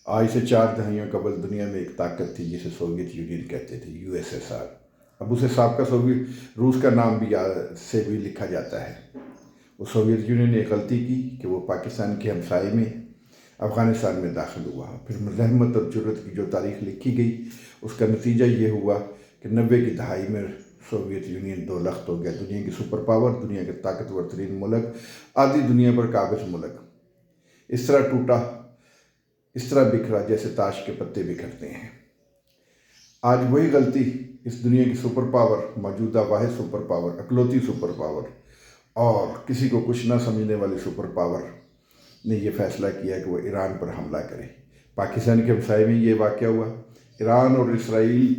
آج سے 4 دہائیوں قبل دنیا میں ایک طاقت تھی جسے سوویت یونین کہتے تھے، USSR۔ اب اسے سابقہ سوویت روس کا نام بھی سے بھی لکھا جاتا ہے۔ وہ سوویت یونین نے ایک غلطی کی کہ وہ پاکستان کے ہمسائے میں افغانستان میں داخل ہوا۔ پھر مزاحمت اور جرأت کی جو تاریخ لکھی گئی، اس کا نتیجہ یہ ہوا کہ 90 کی دہائی میں سوویت یونین دو لخت ہو گیا۔ دنیا کی سپر پاور، دنیا کے طاقتور ترین ملک، آدھی دنیا پر قابض ملک اس طرح ٹوٹا، اس طرح بکھرا جیسے تاش کے پتے بکھرتے ہیں۔ آج وہی غلطی اس دنیا کی سپر پاور، موجودہ واحد سپر پاور، اکلوتی سپر پاور اور کسی کو کچھ نہ سمجھنے والی سپر پاور نے یہ فیصلہ کیا کہ وہ ایران پر حملہ کرے۔ پاکستان کے ہمسائے میں یہ واقعہ ہوا۔ ایران اور اسرائیل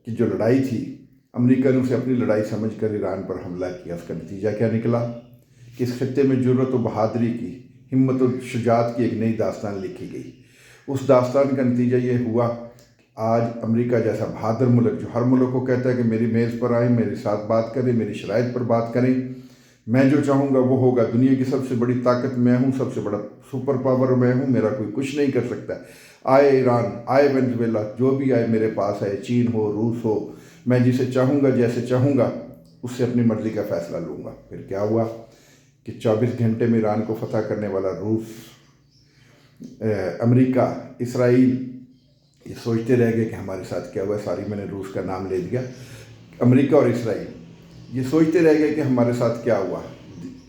کی جو لڑائی تھی، امریکہ نے اسے اپنی لڑائی سمجھ کر ایران پر حملہ کیا۔ اس کا نتیجہ کیا نکلا کہ اس خطے میں جرأت و بہادری کی، ہمت و شجاعت کی ایک نئی داستان لکھی گئی۔ اس داستان کا نتیجہ یہ ہوا کہ آج امریکہ جیسا بہادر ملک، جو ہر ملک کو کہتا ہے کہ میری میز پر آئیں، میرے ساتھ بات کریں، میری شرائط پر بات کریں، میں جو چاہوں گا وہ ہوگا، دنیا کی سب سے بڑی طاقت میں ہوں، سب سے بڑا سپر پاور میں ہوں، میرا کوئی کچھ نہیں کر سکتا۔ آئے ایران، آئے وینزویلا، جو بھی آئے میرے پاس آئے، چین ہو، روس ہو، میں جسے چاہوں گا، جیسے چاہوں گا، اس سے اپنی مرضی کا فیصلہ لوں گا۔ پھر کیا ہوا کہ 24 گھنٹے میں ایران کو فتح کرنے والا روس، امریکہ، اسرائیل یہ سوچتے رہ گئے کہ ہمارے ساتھ کیا ہوا ہے۔ ساری میں نے روس کا نام لے دیا۔ امریکہ اور اسرائیل یہ سوچتے رہ گئے کہ ہمارے ساتھ کیا ہوا۔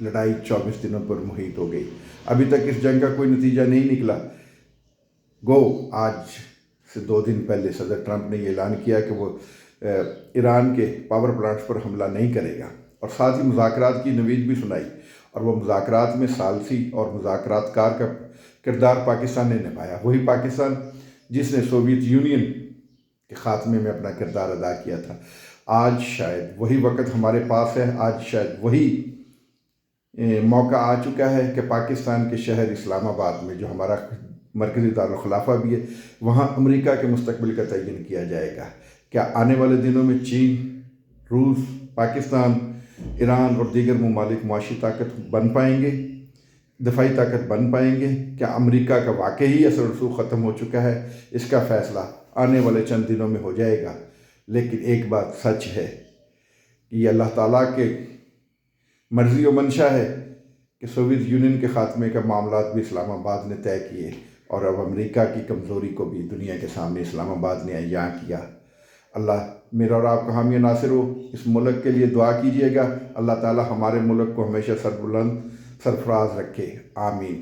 لڑائی 24 دنوں پر محیط ہو گئی۔ ابھی تک اس جنگ کا کوئی نتیجہ نہیں نکلا۔ آج سے 2 دن پہلے صدر ٹرمپ نے یہ اعلان کیا کہ وہ ایران کے پاور پلانٹس پر حملہ نہیں کرے گا، اور ساتھ ہی مذاکرات کی نوید بھی سنائی۔ اور وہ مذاکرات میں ثالثی اور مذاکرات کار کا کردار پاکستان نے نبھایا۔ وہی پاکستان جس نے سوویت یونین کے خاتمے میں اپنا کردار ادا کیا تھا۔ آج شاید وہی وقت ہمارے پاس ہے، آج شاید وہی موقع آ چکا ہے کہ پاکستان کے شہر اسلام آباد میں، جو ہمارا مرکزی دارالخلافہ بھی ہے، وہاں امریکہ کے مستقبل کا تعین کیا جائے گا۔ کیا آنے والے دنوں میں چین، روس، پاکستان، ایران اور دیگر ممالک معاشی طاقت بن پائیں گے، دفاعی طاقت بن پائیں گے؟ کیا امریکہ کا واقعی اثر و رسوخ ختم ہو چکا ہے؟ اس کا فیصلہ آنے والے چند دنوں میں ہو جائے گا۔ لیکن ایک بات سچ ہے کہ یہ اللہ تعالیٰ کے مرضی و منشا ہے کہ سوویت یونین کے خاتمے کا معاملات بھی اسلام آباد نے طے کیے، اور اب امریکہ کی کمزوری کو بھی دنیا کے سامنے اسلام آباد نے عیاں کیا۔ اللہ میرا اور آپ کا حامی ناصر ہو۔ اس ملک کے لیے دعا کیجیے گا۔ اللہ تعالیٰ ہمارے ملک کو ہمیشہ سربلند سرفراز رکھے، آمین۔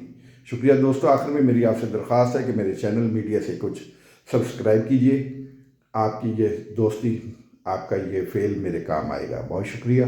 شکریہ دوستو۔ آخر میں میری آپ سے درخواست ہے کہ میرے چینل میڈیا سے کچھ سبسکرائب کیجیے۔ آپ کی یہ دوستی، آپ کا یہ فعل میرے کام آئے گا۔ بہت شکریہ۔